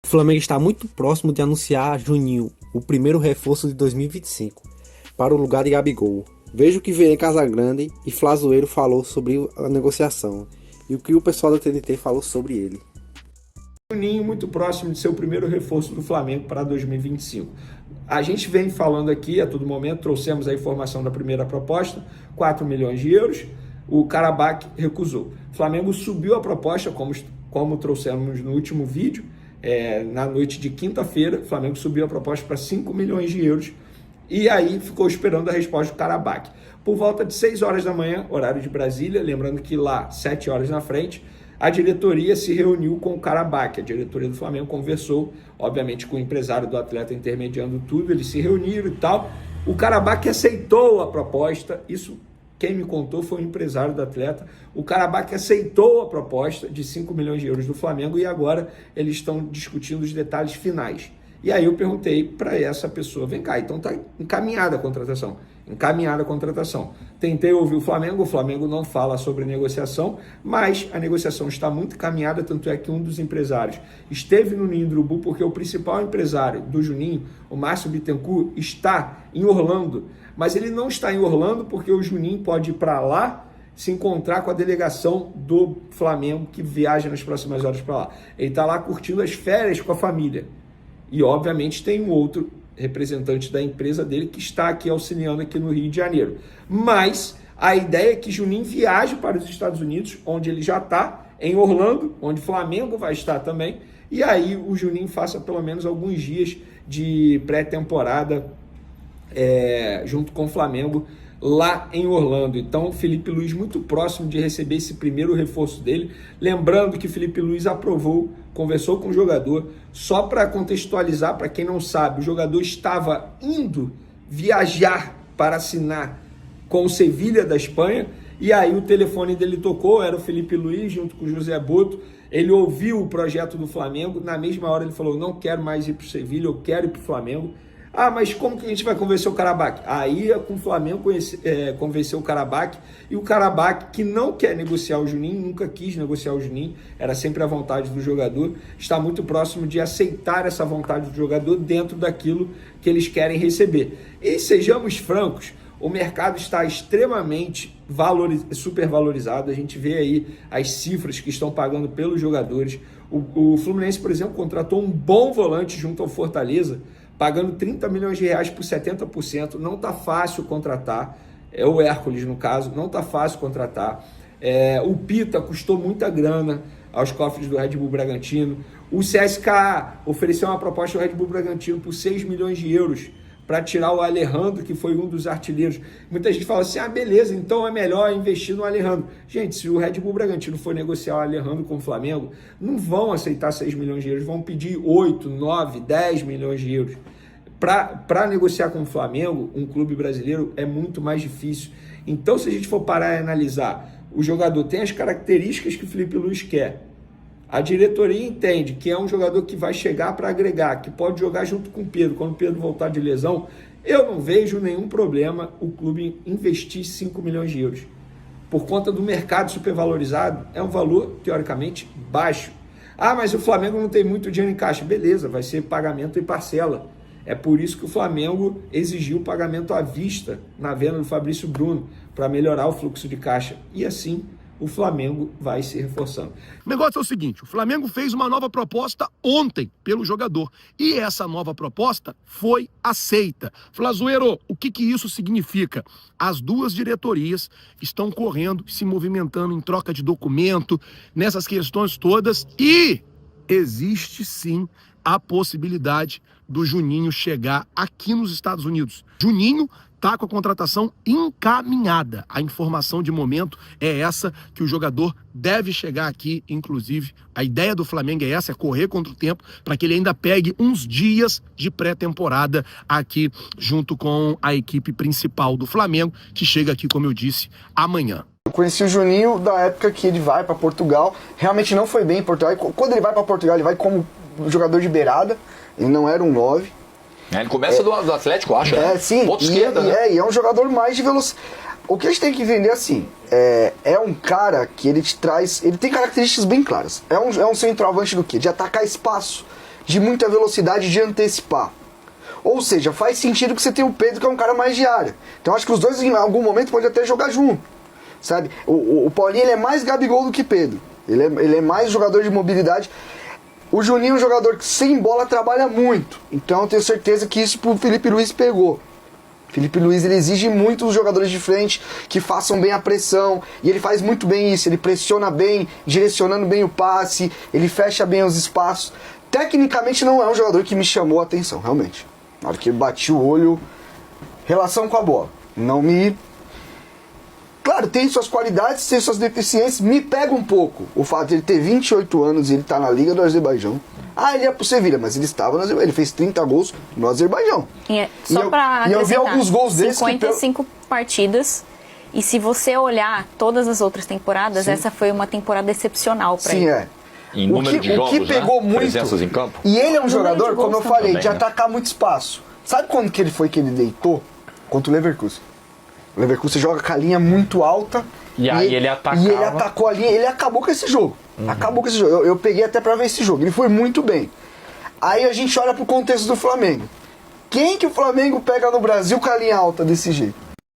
O Flamengo está muito próximo de anunciar Juninho, o primeiro reforço de 2025, para o lugar de Gabigol. Veja o que Vene Casagrande e Flazoeiro falou sobre a negociação e o que o pessoal da TNT falou sobre ele. Juninho muito próximo de ser o primeiro reforço do Flamengo para 2025. A gente vem falando aqui a todo momento, trouxemos a informação da primeira proposta, 4 milhões de euros, o Karabakh recusou. O Flamengo subiu a proposta, como trouxemos no último vídeo, na noite de quinta-feira, o Flamengo subiu a proposta para 5 milhões de euros e aí ficou esperando a resposta do Karabakh. Por volta de 6 horas da manhã, horário de Brasília, lembrando que lá, 7 horas na frente, a diretoria se reuniu com o Karabakh. A diretoria do Flamengo conversou, obviamente, com o empresário do atleta intermediando tudo, eles se reuniram e tal. O Karabakh aceitou a proposta, isso quem me contou foi o empresário do atleta. O Karabakh aceitou a proposta de 5 milhões de euros do Flamengo e agora eles estão discutindo os detalhes finais. E aí eu perguntei para essa pessoa, vem cá, então está encaminhada a contratação. Encaminhada a contratação. Tentei ouvir o Flamengo não fala sobre negociação, mas a negociação está muito encaminhada, tanto é que um dos empresários esteve no Ninho do Urubu, porque o principal empresário do Juninho, o Márcio Bittencourt, está em Orlando, mas ele não está em Orlando porque o Juninho pode ir para lá se encontrar com a delegação do Flamengo que viaja nas próximas horas para lá. Ele está lá curtindo as férias com a família. E, obviamente, tem um outro representante da empresa dele que está aqui auxiliando aqui no Rio de Janeiro. Mas a ideia é que Juninho viaje para os Estados Unidos, onde ele já está, em Orlando, onde o Flamengo vai estar também, e aí o Juninho faça pelo menos alguns dias de pré-temporada junto com o Flamengo lá em Orlando. Então, Felipe Luiz muito próximo de receber esse primeiro reforço dele. Lembrando que Felipe Luiz aprovou, conversou com o jogador. Só para contextualizar, para quem não sabe, o jogador estava indo viajar para assinar com o Sevilha da Espanha, e aí o telefone dele tocou, era o Felipe Luiz junto com o José Boto. Ele ouviu o projeto do Flamengo, na mesma hora ele falou, não quero mais ir para o Sevilha, eu quero ir para o Flamengo. Ah, mas como que a gente vai convencer o Karabakh? Aí com o Flamengo convenceu o Karabakh, e o Karabakh, que não quer negociar o Juninho, nunca quis negociar o Juninho, era sempre a vontade do jogador, está muito próximo de aceitar essa vontade do jogador dentro daquilo que eles querem receber. E sejamos francos, o mercado está extremamente supervalorizado, a gente vê aí as cifras que estão pagando pelos jogadores. O Fluminense, por exemplo, contratou um bom volante junto ao Fortaleza, pagando 30 milhões de reais por 70%, não está fácil contratar, o Hércules no caso, não está fácil contratar, o Pita custou muita grana aos cofres do Red Bull Bragantino, o CSKA ofereceu uma proposta ao Red Bull Bragantino por 6 milhões de euros para tirar o Alejandro, que foi um dos artilheiros. Muita gente fala assim, beleza, então é melhor investir no Alejandro. Gente, se o Red Bull Bragantino for negociar o Alejandro com o Flamengo, não vão aceitar 6 milhões de euros, vão pedir 8, 9, 10 milhões de euros. Para negociar com o Flamengo, um clube brasileiro, é muito mais difícil. Então, se a gente for parar e analisar, o jogador tem as características que o Felipe Luiz quer. A diretoria entende que é um jogador que vai chegar para agregar, que pode jogar junto com o Pedro. Quando o Pedro voltar de lesão, eu não vejo nenhum problema o clube investir 5 milhões de euros. Por conta do mercado supervalorizado, é um valor, teoricamente, baixo. Mas o Flamengo não tem muito dinheiro em caixa. Beleza, vai ser pagamento em parcela. É por isso que o Flamengo exigiu o pagamento à vista na venda do Fabrício Bruno, para melhorar o fluxo de caixa. E assim, o Flamengo vai se reforçando. O negócio é o seguinte, o Flamengo fez uma nova proposta ontem pelo jogador e essa nova proposta foi aceita. Flazoeiro, o que isso significa? As duas diretorias estão correndo, se movimentando em troca de documento, nessas questões todas, e existe sim a possibilidade do Juninho chegar aqui nos Estados Unidos. Juninho está com a contratação encaminhada. A informação de momento é essa, que o jogador deve chegar aqui, inclusive. A ideia do Flamengo é essa, é correr contra o tempo, para que ele ainda pegue uns dias de pré-temporada aqui, junto com a equipe principal do Flamengo, que chega aqui, como eu disse, amanhã. Eu conheci o Juninho da época que ele vai para Portugal, realmente não foi bem em Portugal. Quando ele vai para Portugal, ele vai como jogador de beirada, ele não era um 9. Ele começa do Atlético, acho, né? Sim. Ponto esquerda, né? E é um jogador mais de velocidade. O que a gente tem que entender assim, é um cara que ele te traz, ele tem características bem claras. É um centroavante do quê? De atacar espaço, de muita velocidade, de antecipar. Ou seja, faz sentido que você tem o Pedro, que é um cara mais de área. Então acho que os dois em algum momento podem até jogar junto, sabe? O Paulinho ele é mais Gabigol do que Pedro. Ele é mais jogador de mobilidade. O Juninho é um jogador que sem bola trabalha muito. Então eu tenho certeza que isso pro Felipe Luiz pegou. Felipe Luiz ele exige muito dos jogadores de frente que façam bem a pressão, e ele faz muito bem isso, ele pressiona bem, direcionando bem o passe, ele fecha bem os espaços. Tecnicamente não é um jogador que me chamou a atenção, realmente. Na hora que ele bati o olho, relação com a bola, não me... Claro, tem suas qualidades, tem suas deficiências, me pega um pouco o fato de ele ter 28 anos e ele tá na Liga do Azerbaijão. Ele ia pro Sevilha, mas ele estava no Azerbaijão, ele fez 30 gols no Azerbaijão. Só e eu vi alguns gols desses 55 partidas, e se você olhar todas as outras temporadas, Sim. essa foi uma temporada excepcional para ele. Sim, é. Em número de jogos, o que pegou muito, presenças em campo. E ele é um jogador, gols como eu também, falei, de né? atacar muito espaço. Sabe quando que ele foi que ele deitou? Contra o Leverkusen. O Leverkusen joga com a linha muito alta. E aí ele atacava. E ele atacou a linha, ele acabou com esse jogo. Acabou com esse jogo. Eu peguei até pra ver esse jogo. Ele foi muito bem. Aí a gente olha pro contexto do Flamengo. Quem que o Flamengo pega no Brasil com a linha alta desse jeito?